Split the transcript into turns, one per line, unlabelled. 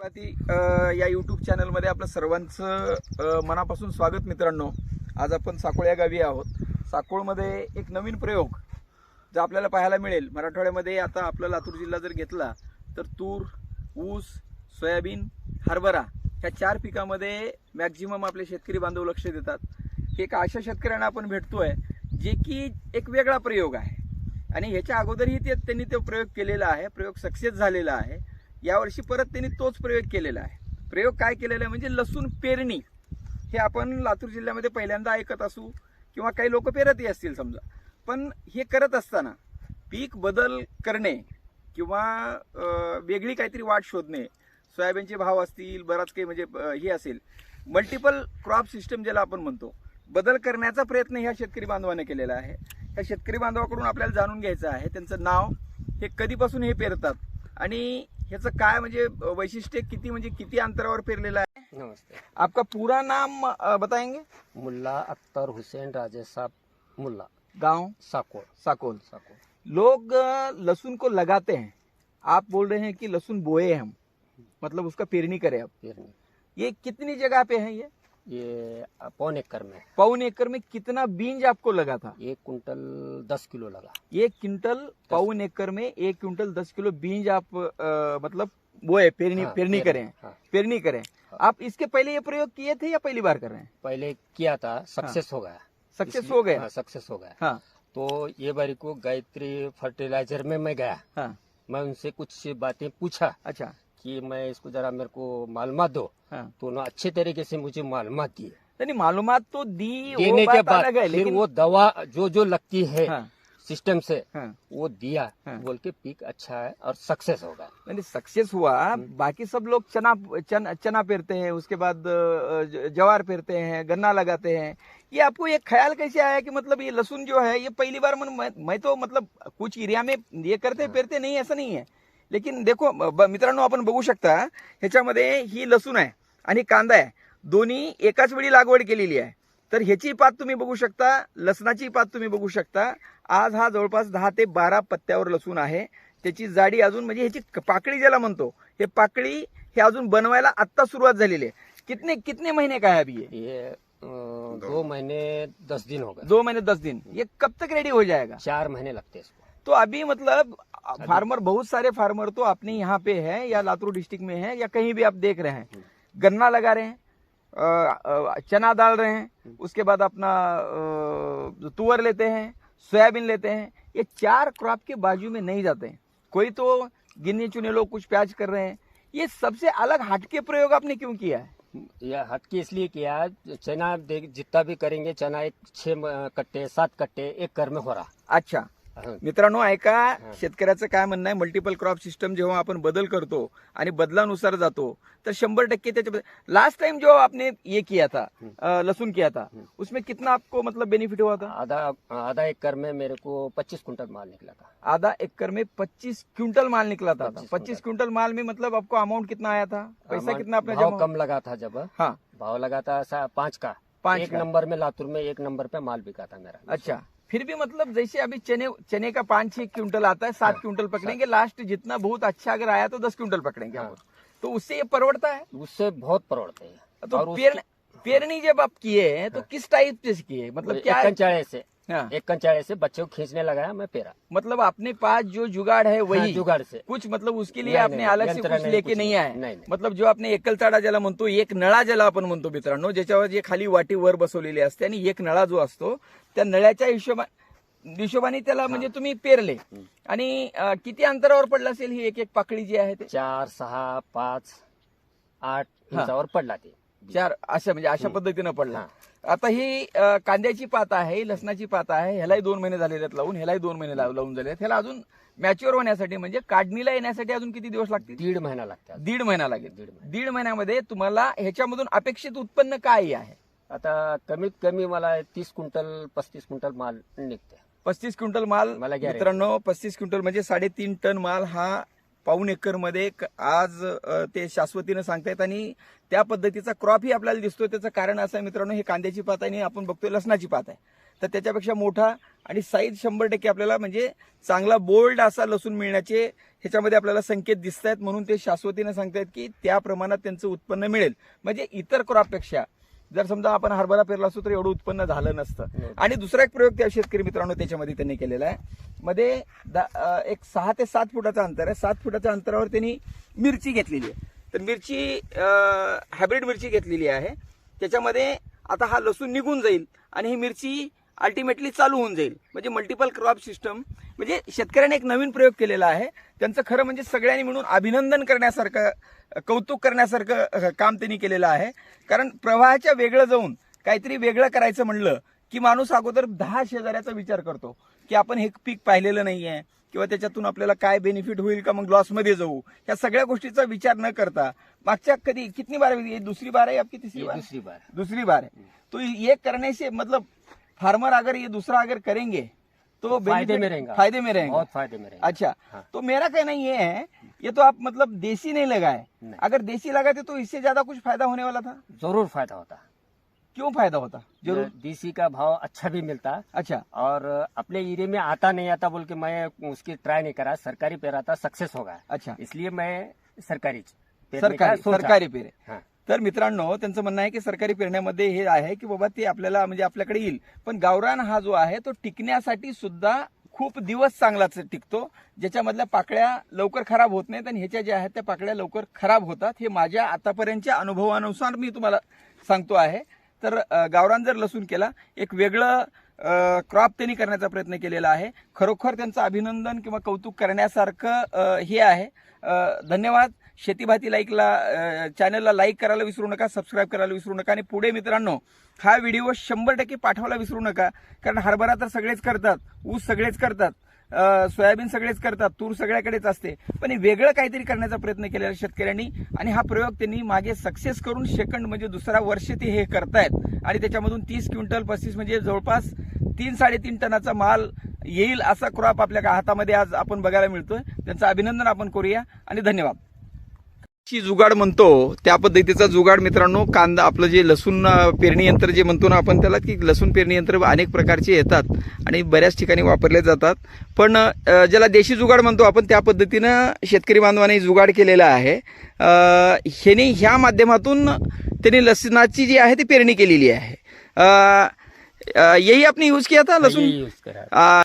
या यूट्यूब चॅनलमध्ये आपलं सर्वांचं मनापासून स्वागत. मित्रांनो, आज आपण साकोळ या गावी आहोत. साकोळमध्ये एक नवीन प्रयोग जो आपल्याला पाहायला मिळेल. मराठवाड्यामध्ये आता आपला लातूर जिल्हा जर घेतला तर तूर, ऊस, सोयाबीन, हरभरा ह्या 4 पिकामध्ये मॅक्झिमम आपले शेतकरी बांधव लक्ष देतात. एक अशा शेतकऱ्यांना आपण भेटतोय जे की एक वेगळा प्रयोग आहे आणि ह्याच्या अगोदरही त्यांनी तो प्रयोग केलेला आहे. प्रयोग सक्सेस झालेला आहे. यावर्षी परत त्यांनी तोच प्रयोग केलेला आहे. प्रयोग काय केलेला आहे म्हणजे लसूण पेरणी. हे आपण लातूर जिल्ह्यामध्ये पहिल्यांदा ऐकत असू किंवा काही लोक पेरतही असतील समजा. पण हे करत असताना पीक बदल करणे किंवा वेगळी काहीतरी वाट शोधणे, सोयाबीनचे भाव असतील, बराच काही म्हणजे हे असेल, मल्टिपल क्रॉप सिस्टम ज्याला आपण म्हणतो, बदल करण्याचा प्रयत्न ह्या शेतकरी बांधवाने केलेला आहे. ह्या शेतकरी बांधवाकडून आपल्याला जाणून घ्यायचं आहे त्यांचं नाव, हे कधीपासून हे पेरतात आणि ह्याचं काय म्हणजे वैशिष्ट्य, किती अंतरावर पेरलेलं आहे.
नमस्ते,
आपका पूरा नाम बताएंगे.
मुल्ला अख्तर हुसैन राजे साहब मुल्ला,
गांव
साकोल.
साकोल. लोग लहसुन को लगाते हैं, आप बोल रहे हैं कि लहसुन बोए हम, मतलब उसका पेरनी करें अब.
पेरनी
ये कितनी जगह पे है?
ये 1.25 एकड़ में.
1.25 एकड़ में कितना बीज आपको लगा था?
1 कुंटल 10 किलो लगा.
1 क्विंटल 1.25 एकड़ में 1 क्विंटल 10 किलो बीज आप मतलब बोए, पेरनी करें.
हाँ,
पेरनी करें. आप इसके पहले ये प्रयोग किए थे या पहली बार कर रहे हैं?
पहले किया था, सक्सेस हो गया.
सक्सेस हो गया.
हाँ, सक्सेस हो गया.
हाँ
तो ये बारी को गायत्री फर्टिलाइजर में मैं गया.
हाँ.
मैं उनसे कुछ बातें पूछा
अच्छा.
कि मैं इसको जरा मेरे को मालूमात दो.
हाँ.
तो उन्होंने अच्छे तरीके से मुझे मालूमात दी.
यानी मालूमात तो दी,
देने
वो
के
बात
बाद
अलग है,
फिर
लेकिन
वो दवा जो लगती है
हाँ,
सिस्टम से
हाँ.
वो दिया.
हाँ.
बोल के पीक अच्छा है और सक्सेस होगा.
यानी सक्सेस हुआ. बाकी सब लोग चना पेरते हैं, उसके बाद जवार पेरते हैं, गन्ना लगाते हैं. ये आपको ये ख्याल कैसे आया कि मतलब ये लहसुन जो है ये पहली बार मैं तो मतलब कुछ एरिया में ये करते पेरते नहीं, ऐसा नहीं है. लेकिन देखो मित्रांनो, आपण बघू शकता ह्याच्यामध्ये ही लसूण आहे आणि कांदा आहे, दोन्ही एकाच वेळी लागवड केलेली आहे. तर ह्याची पात तुम्ही बघू शकता, लसणाची पात तुम्ही बघू शकता. आज हा जवळपास 10 ते 12 पत्त्यावर लसूण आहे. त्याची जाडी अजून म्हणजे ह्याची पाकळी ज्याला म्हणतो, हे पाकळी हे अजून बनवायला आत्ता सुरुवात झालेली आहे. कितने महीने का है अभी
ये 2 महीने 10 दिन हो गए.
2 महीने 10 दिन. ये कब तक रेडी हो जाएगा?
4 महीने लगते हैं इसको.
तो अभी मतलब फार्मर, बहुत सारे फार्मर तो अपने यहाँ पे है या लातूर डिस्ट्रिक्ट में है या कहीं भी आप देख रहे हैं, गन्ना लगा रहे हैं, चना डाल रहे हैं, उसके बाद अपना तुअर लेते हैं, सोयाबीन लेते हैं. ये 4 क्रॉप के बाजू में नहीं जाते हैं. कोई तो गिने चुने लोग कुछ प्याज कर रहे हैं. ये सबसे अलग हटके प्रयोग आपने क्यों किया है?
यह हटके इसलिए किया, चना जितना भी करेंगे, चना एक 6 कट्टे 7 कट्टे एकड़ में हो रहा.
अच्छा मित्रांनो, ऐका शेतकऱ्याचं काय म्हणणं आहे. मल्टिपल क्रॉप सिस्टम जेव्हा आपण बदल करतो आणि बदलानुसार जातो तर 100% त्याच्या. लास्ट टाइम जो आपने ये किया था, लहसुन किया था, उसमें कितना आपको मतलब बेनिफिट हुआ था?
आधा एकड़ में मेरे को 25 कुंटल माल निकला था.
आधा एकड़ में 25 क्विंटल माल निकला था. 25 क्विंटल माल में मतलब आपको अमाउंट कितना आया था? पैसा कितना आपने
भाव
जमा?
कम लगा था जब.
हाँ,
भाव लगा था 5 का.
5
एक
का.
नंबर में लातूर में 1 नंबर पे माल बिका था मेरा.
अच्छा. फिर भी मतलब जैसे अभी चने का 5-6 क्विंटल आता है, 7 क्विंटल पकड़ेंगे. लास्ट जितना बहुत अच्छा अगर आया तो 10 क्विंटल पकड़ेंगे हम. तो उससे ये परवड़ता है.
उससे बहुत परोड़ते हैं.
तो पेरनी जब आप किए हैं तो किस टाइप से किए, मतलब क्या है?
कंचाड़े से.
हाँ.
एक कंचाड़े से बच्चों को खींचने लगाया, मैं पेरा.
मतलब अपने पास जो जुगाड़ है वही
जुगाड़ से
कुछ, मतलब उसके लिए
नहीं,
आपने
नहीं,
अलग से
यंत्र
कुछ
नहीं,
लेके
कुछ
नहीं आए.
नहीं.
मतलब जो आपने एकलताडा ज्याला म्हणतो, एक नळा ज्याला आपण म्हणतो मित्रांनो, ज्याच्यावर जे खाली वाटी वर बसवलेली असते आणि एक नळा जो असतो, त्या नळ्याच्या हिशोबाने त्याला म्हणजे तुम्ही पेरले. आणि किती अंतरावर पडला असेल ही एक पाकळी जी आहे ते?
4, 6, 5, 8 इंचावर पडला ते.
4 अशा म्हणजे अशा पद्धतीनं पडला. आता ही कांद्याची पात आहे, लसणाची पात आहे. ह्यालाही 2 महिने झालेले आहेत लावून, ह्यालाही 2 महिने लावून झाले. ह्याला अजून मॅच्युअर होण्यासाठी म्हणजे काढणीला येण्यासाठी अजून किती दिवस लागतील?
1.5 महिना लागतात.
1.5 महिना लागेल. 1.5 महिन्यामध्ये तुम्हाला ह्याच्यामधून अपेक्षित उत्पन्न काय आहे?
आता कमीत कमी मला 30 क्विंटल 35 क्विंटल माल निघते.
35 क्विंटल माल.
मला
मित्रांनो, 35 क्विंटल म्हणजे 3.5 टन माल हा 1.25 एकर मध्ये आज ते शाश्वतीनं सांगतायत. आणि त्या पद्धतीचा क्रॉपही आपल्याला दिसतोय. त्याचं कारण असं आहे मित्रांनो, हे कांद्याची पात आहे आणि आपण बघतोय लसणाची पात आहे. तर त्याच्यापेक्षा मोठा आणि साईज 100% आपल्याला म्हणजे चांगला बोल्ड असा लसूण मिळण्याचे ह्याच्यामध्ये आपल्याला संकेत दिसत आहेत. म्हणून ते शाश्वतीने सांगतायत की त्या प्रमाणात त्यांचं उत्पन्न मिळेल. म्हणजे इतर क्रॉपपेक्षा जर समजा आपण हरभरा पेरला असतो तर एवढं उत्पन्न झालं नसतं. आणि दुसरा एक प्रयोग त्या शेतकरी मित्रांनो त्याच्यामध्ये त्यांनी केलेला आहे. मध्ये एक 6 ते 7 फुटाचं अंतर आहे. 7 फुटाच्या अंतरावर त्यांनी मिरची घेतलेली आहे. तर मिरची हायब्रिड मिरची घेतलेली आहे. त्याच्यामध्ये आता हा लसूण निघून जाईल आणि ही मिरची अल्टिमेटली चालू होऊन जाईल. म्हणजे मल्टिपल क्रॉप सिस्टम. म्हणजे शेतकऱ्याने एक नवीन प्रयोग केलेला आहे. त्यांचं खरं म्हणजे सगळ्यांनी मिळून अभिनंदन करण्यासारखं, कौतुक करण्यासारखं काम त्यांनी केलेलं आहे. कारण प्रवाहाच्या वेगळं जाऊन काहीतरी वेगळं करायचं म्हणलं की माणूस अगोदर 10 शेजाऱ्याचा विचार करतो की आपण हे पीक पाहिलेलं नाहीये किंवा त्याच्यातून आपल्याला काय बेनिफिट होईल का, मग लॉसमध्ये जाऊ, या सगळ्या गोष्टीचा विचार न करता मागच्या कधी कितनी बार है? दूसरी बार है आपकी? तीसरी बार? दूसरी बार है. तो ये करने से मतलब फार्मर अगर ये दूसरा अगर करेंगे तो
फायदे में रहेगा,
फायदे में रहेगा,
बहुत फायदे में रहेगा.
अच्छा.
हाँ.
तो मेरा कहना ये है, ये तो आप मतलब देसी नहीं लगाए.
नहीं.
अगर देसी लगाते तो इससे ज्यादा कुछ फायदा होने वाला था.
जरूर फायदा होता.
क्यों फायदा होता? जरूर.
देसी का भाव अच्छा भी मिलता.
अच्छा.
और अपने एरिया में आता नहीं आता बोल के मैं उसकी ट्राई नहीं करा. सरकारी पेरा था, सक्सेस होगा.
अच्छा.
इसलिए मैं सरकारी
सरकारी पेरे.
हाँ.
तर मित्रांनो त्यांचं म्हणणं आहे की सरकारी पेरण्यामध्ये हे आहे की बाबा ते आपल्याला म्हणजे आपल्याकडे येईल. पण गावरान हा जो आहे तो टिकण्यासाठी सुद्धा खूप दिवस चांगलाच टिकतो. ज्याच्यामधल्या पाकळ्या लवकर खराब होत नाहीत आणि ह्याच्या ज्या आहेत त्या पाकळ्या लवकर खराब होतात. हे माझ्या आतापर्यंतच्या अनुभवानुसार मी तुम्हाला सांगतो आहे. तर गावरान जर लसूण केला, एक वेगळं क्रॉप त्यांनी करण्याचा प्रयत्न केलेला आहे. खरोखर त्यांचं अभिनंदन किंवा कौतुक करण्यासारखं हे आहे. धन्यवाद. शेतीभाती चॅनलला लाईक करायला विसरू नका, सबस्क्राईब करायला विसरू नका. आणि पुढे मित्रांनो हा व्हिडिओ 100% पाठवायला विसरू नका. कारण हरभरा तर सगळेच करतात, ऊस सगळेच करतात, सोयाबीन सगळेच करतात, तूर सगळ्याकडेच असते. पण हे वेगळं काहीतरी करण्याचा प्रयत्न केलेला शेतकऱ्यांनी आणि हा प्रयोग त्यांनी मागे सक्सेस करून सेकंड म्हणजे दुसरा वर्ष ते हे करतायत. आणि त्याच्यामधून 30 क्विंटल 35 म्हणजे जवळपास 3-3.5 टनाचा माल येईल असा क्रॉप आपल्या हातामध्ये आज आपण बघायला मिळतोय. त्यांचं अभिनंदन आपण करूया आणि धन्यवाद. जुगाड म्हणतो त्या पद्धतीचा जुगाड मित्रांनो. कांदा आपलं जे लसूण पेरणी यंत्र जे म्हणतो ना आपण त्याला, की लसूण पेरणी यंत्र अनेक प्रकारचे येतात आणि बऱ्याच ठिकाणी वापरले जातात. पण ज्याला देशी जुगाड म्हणतो आपण त्या पद्धतीनं शेतकरी बांधवांनी जुगाड केलेला आहे. ह्या माध्यमातून त्यांनी लसणाची जी आहे ती पेरणी केलेली आहे. यही आपने यूज किया था लसूण?
यूज करा.